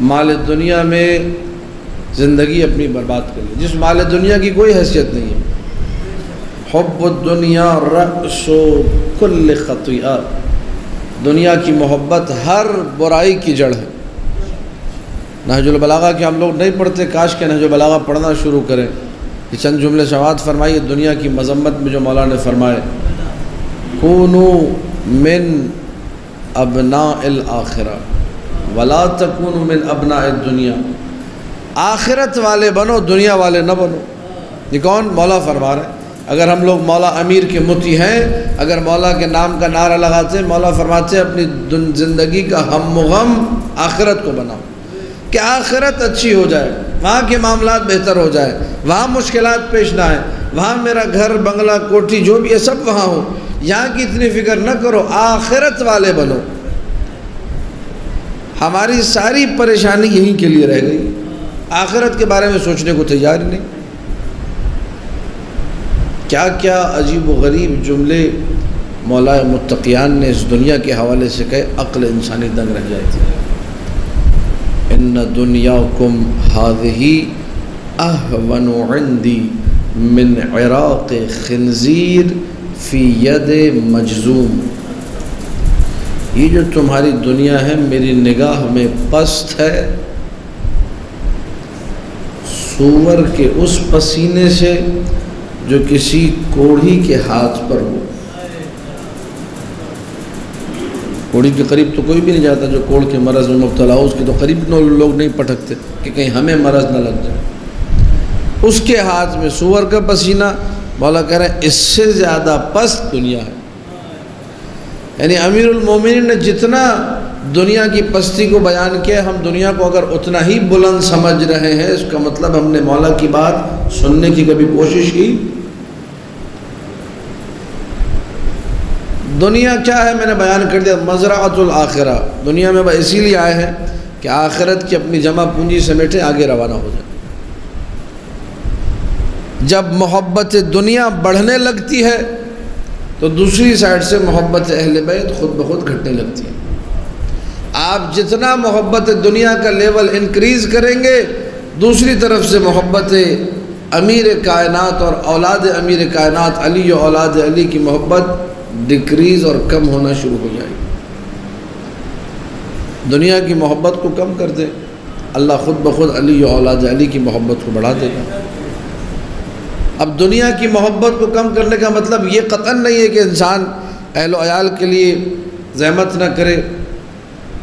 माल दुनिया में ज़िंदगी अपनी बर्बाद कर ली, जिस माल दुनिया की कोई हैसियत नहीं है। हुब्बुद दुनिया रअसु कुल्ल खतिया, दुनिया की मोहब्बत हर बुराई की जड़ है। नहजुल बलागा के हम लोग नहीं पढ़ते, काश के नहजुल बलागा पढ़ना शुरू करें। ये चंद जुमले शवाद फरमाइए दुनिया की मजम्मत में जो मौला ने फरमाए, कूनू मिन अबनाइल आखिरा वला तकूनू मिन अबनाइद दुनिया, आखिरत वाले बनो, दुनिया वाले न बनो। ये कौन? मौला फरमा रहे। अगर हम लोग मौला अमीर के मुती हैं, अगर मौला के नाम का नारा लगाते हैं, मौला फरमाते हैं अपनी ज़िंदगी का हम गम आखिरत को बनाओ कि आखिरत अच्छी हो जाए, वहाँ के मामलात बेहतर हो जाए, वहाँ मुश्किलात पेश ना आए, वहाँ मेरा घर बंगला कोठी जो भी है सब वहाँ हो, यहाँ की इतनी फ़िक्र न करो, आखिरत वाले बनो। हमारी सारी परेशानी यहीं के लिए रह गई, आखिरत के बारे में सोचने को तैयार ही नहीं। क्या क्या अजीब व गरीब जुमले मौला मुत्तक़ियान ने इस दुनिया के हवाले से कहे, अक्ल इंसानी दंग रह जाती है। इन्न दुनियाकुम हाज़िही अहवनु इंदी मिन इराक़ खिंज़ीर फ़ी यद मजज़ूम, ये जो तुम्हारी दुनिया है मेरी निगाह में पस्त है सूअर के उस पसीने से जो किसी कोढ़ी के हाथ पर हो। कोढ़ी के करीब तो कोई भी नहीं जाता जो कोढ़ के मरज़ में मुब्तला हो, उसके तो करीब लोग नहीं पटकते कि कहीं हमें मरज़ न लग जाए। उसके हाथ में सूअर का पसीना, मौला कह रहे हैं इससे ज़्यादा पस्त दुनिया है। यानी अमीरुल मोमिनीन ने जितना दुनिया की पस्ती को बयान किया, हम दुनिया को अगर उतना ही बुलंद समझ रहे हैं, इसका मतलब हमने मौला की बात सुनने की कभी कोशिश की? दुनिया क्या है मैंने बयान कर दिया, मज़राअतुल आखिरा। दुनिया में वह इसीलिए आए हैं कि आखिरत की अपनी जमा पूंजी समेटे आगे रवाना हो जाए। जब मोहब्बत दुनिया बढ़ने लगती है तो दूसरी साइड से मोहब्बत अहले बैत खुद ब खुद घटने लगती है। आप जितना मोहब्बत दुनिया का लेवल इंक्रीज़ करेंगे, दूसरी तरफ से मोहब्बत अमीर कायनात और औलाद अमीर कायनात अली और औलाद अली की मोहब्बत डिक्रीज़ और कम होना शुरू हो जाएगी। दुनिया की मोहब्बत को कम कर दे, अल्लाह खुद ब खुद अली और औलाद अली की मोहब्बत को बढ़ा देगा। अब दुनिया की मोहब्बत को कम करने का मतलब ये क़तन नहीं है कि इंसान अहल अयाल के लिए ज़हमत ना करे,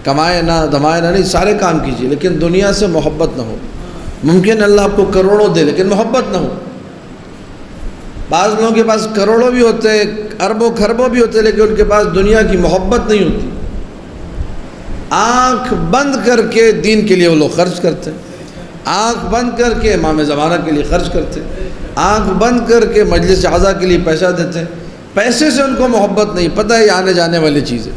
कमाए ना धमाए ना, नहीं, सारे काम कीजिए लेकिन दुनिया से मोहब्बत ना हो। मुमकिन अल्लाह आपको करोड़ों दे लेकिन मोहब्बत ना हो। बाज़ लोगों के पास करोड़ों भी होते हैं, अरबों खरबों भी होते हैं, लेकिन उनके पास दुनिया की मोहब्बत नहीं होती। आँख बंद करके दीन के लिए वो लोग खर्च करते हैं, आँख बंद करके इमाम ज़माना के लिए खर्च करते हैं, आँख बंद करके मजलिस आज़ा के लिए पैसा देते हैं। पैसे से उनको मोहब्बत नहीं, पता है आने जाने वाली चीज़ है।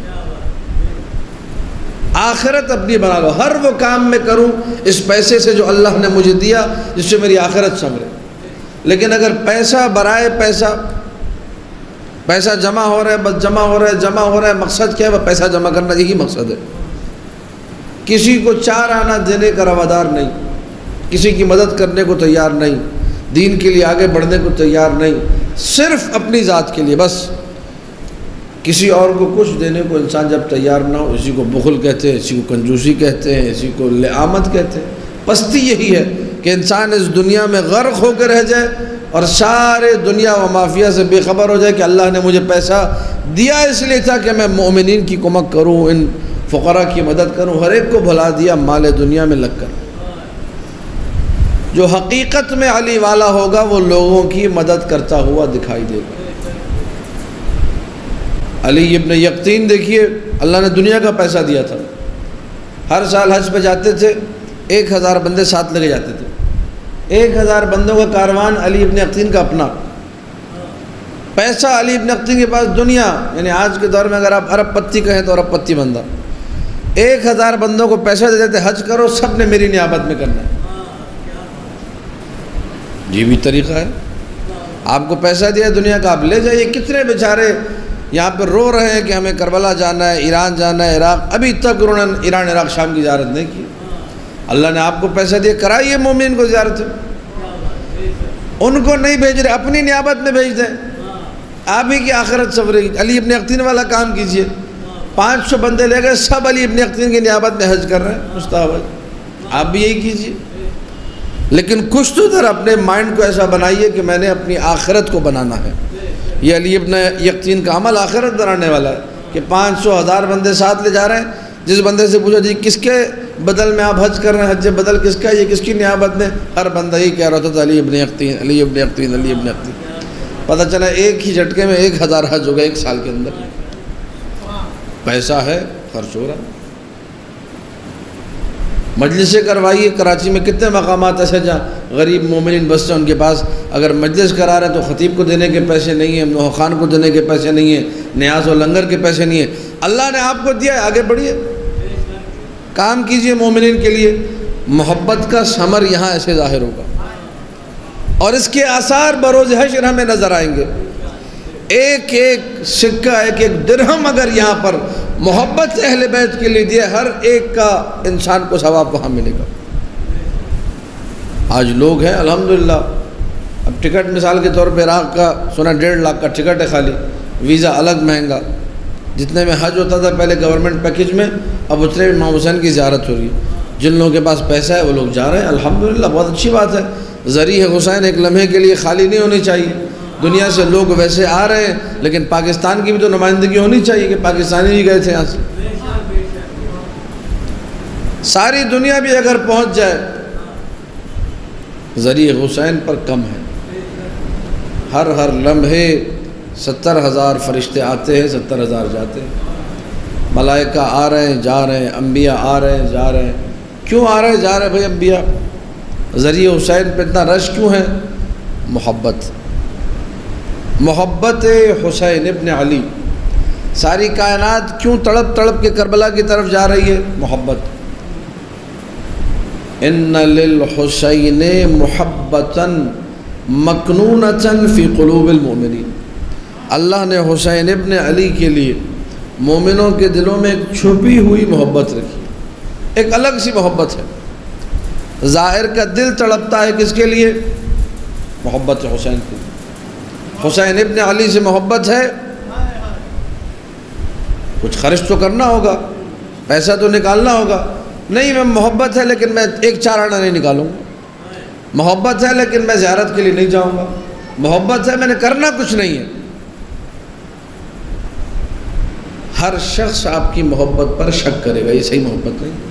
आखिरत अपनी बना लो, हर वो काम मैं करूं इस पैसे से जो अल्लाह ने मुझे दिया, जिससे मेरी आखिरत संभले। लेकिन अगर पैसा बराए पैसा जमा हो रहा है, बस जमा हो रहा है, मकसद क्या है? वह पैसा जमा करना, यही मकसद है। किसी को चार आना देने का रवादार नहीं, किसी की मदद करने को तैयार नहीं, दीन के लिए आगे बढ़ने को तैयार नहीं, सिर्फ अपनी ज़ात के लिए बस। किसी और को कुछ देने को इंसान जब तैयार ना हो, इसी को बुखल कहते हैं, इसी को कंजूसी कहते हैं, इसी को लिआमत कहते हैं। पस्ती यही है कि इंसान इस दुनिया में गर्क होकर रह जाए और सारे दुनिया व माफिया से बेखबर हो जाए कि अल्लाह ने मुझे पैसा दिया इसलिए था कि मैं मोमिनीन की कुमक करूँ, इन फ़ुक़रा की मदद करूँ। हर एक को भुला दिया माल दुनिया में लग कर। जो हकीकत में अली वाला होगा वो लोगों की मदद करता हुआ दिखाई देगा। अली इब्न यक़तीन देखिए, अल्लाह ने दुनिया का पैसा दिया था, हर साल हज पे जाते थे, 1000 बंदे साथ लगे जाते थे। 1000 बंदों का कारवान अली इब्न यक़तीन का अपना पैसा। अली इब्न यक़तीन के पास दुनिया, यानी आज के दौर में अगर आप अरब पत्ती कहें तो अरब पत्ती बंदा, 1000 बंदों को पैसा दे देते, हज करो, सब ने मेरी नियाबत में करना है। ये भी तरीक़ा है। आपको पैसा दिया दुनिया का, आप ले जाइए। कितने बेचारे यहाँ पर रो रहे हैं कि हमें करबला जाना है, ईरान जाना है, इराक़। अभी तक उन्होंने ईरान इराक़ शाम की ज़ियारत नहीं की। अल्लाह ने आपको पैसा दिया, कराइए मोमिन को ज़ियारत। उनको नहीं भेज रहे, अपनी नियाबत में भेज दें, आप ही की आखिरत सवरेगी। अली इब्न अख्तीन वाला काम कीजिए, 500 बंदे ले गए, सब अली इब्न अख्तीन की नियाबत में हज कर रहे हैं, मुस्ताहब हज। आप भी यही कीजिए, लेकिन कुछ तो इधर अपने माइंड को ऐसा बनाइए कि मैंने अपनी आखिरत को बनाना है। ये अली इब्न अख्तीन का अमल आखिरत बनाने वाला है कि 500 1000 बंदे साथ ले जा रहे हैं। जिस बंदे से पूछो जी किसके बदल में आप हज कर रहे हैं, हज बदल किसका है, ये किसकी नियाबत में, हर बंदा ही कह रहा था अली इब्न अख्तीन, अली इब्न अख्तीन, अली इब्न अख्तीन। पता चला एक ही झटके में 1000 हज हो गए 1 साल के अंदर। पैसा है, खर्च हो रहा। मजलिसें करवाइए, कराची में कितने मकामात ऐसे जहाँ गरीब मोमिन बसते हैं, उनके पास अगर मजलिस करा रहे हैं तो ख़तीब को देने के पैसे नहीं हैं, नौखान को देने के पैसे नहीं हैं, न्याज और लंगर के पैसे नहीं हैं। अल्लाह ने आपको दिया है, आगे बढ़िए, काम कीजिए मोमिन के लिए। मोहब्बत का समर यहाँ ऐसे ज़ाहिर होगा और इसके आसार बरोज़ हश्र हमें नज़र आएंगे। एक एक सिक्का, एक एक दिरहम अगर यहाँ पर मोहब्बत से अहले बैत के लिए दिए, हर एक का इंसान को सवाब वहाँ मिलेगा। आज लोग हैं अल्हम्दुलिल्लाह, अब टिकट मिसाल के तौर पे इराक़ का सुना 1.5 लाख का टिकट है खाली, वीज़ा अलग महंगा। जितने में हज होता था पहले गवर्नमेंट पैकेज में, अब उतने में इमाम हुसैन की ज़ियारत हो रही है। जिन लोगों के पास पैसा है वो लोग जा रहे हैं, अल्हम्दुलिल्लाह, बहुत अच्छी बात है। ज़रिए हुसैन एक लम्हे के लिए खाली नहीं होनी चाहिए। दुनिया से लोग वैसे आ रहे हैं, लेकिन पाकिस्तान की भी तो नुमाइंदगी होनी चाहिए कि पाकिस्तानी भी गए थे यहाँ से। सारी दुनिया भी अगर पहुँच जाए, ज़रिए हुसैन पर कम है। हर लम्हे 70,000 फरिश्ते आते हैं, 70,000 जाते हैं। मलाइका आ रहे हैं, जा रहे हैं, अम्बिया आ रहे हैं, जा रहे हैं। क्यों आ रहे हैं, जा रहे हैं भाई अम्बिया? ज़रिए हुसैन पे इतना रश क्यों है? मोहब्बत, मोहब्बत हुसैन इब्न अली। सारी कायनात क्यों तड़प तड़प के करबला की तरफ जा रही है? मोहब्बत। इन्ना लिल हुसैन मुहब्बतन मकनूनतन फ़ी क़ुलूबिल मोमिनीन। अल्लाह ने हुसैन इब्न अली के लिए मोमिनों के दिलों में एक छुपी हुई मोहब्बत रखी, एक अलग सी मोहब्बत है। ज़ाहिर का दिल तड़पता है किसके लिए? मोहब्बत हुसैन के लिए। हुसैन इब्न अली से मोहब्बत है, कुछ खर्च तो करना होगा, पैसा तो निकालना होगा। नहीं, मैं मोहब्बत है लेकिन मैं 1-4 आना नहीं निकालूंगा। मोहब्बत है लेकिन मैं ज़ियारत के लिए नहीं जाऊंगा। मोहब्बत है, मैंने करना कुछ नहीं है। हर शख्स आपकी मोहब्बत पर शक करेगा, ये सही मोहब्बत नहीं।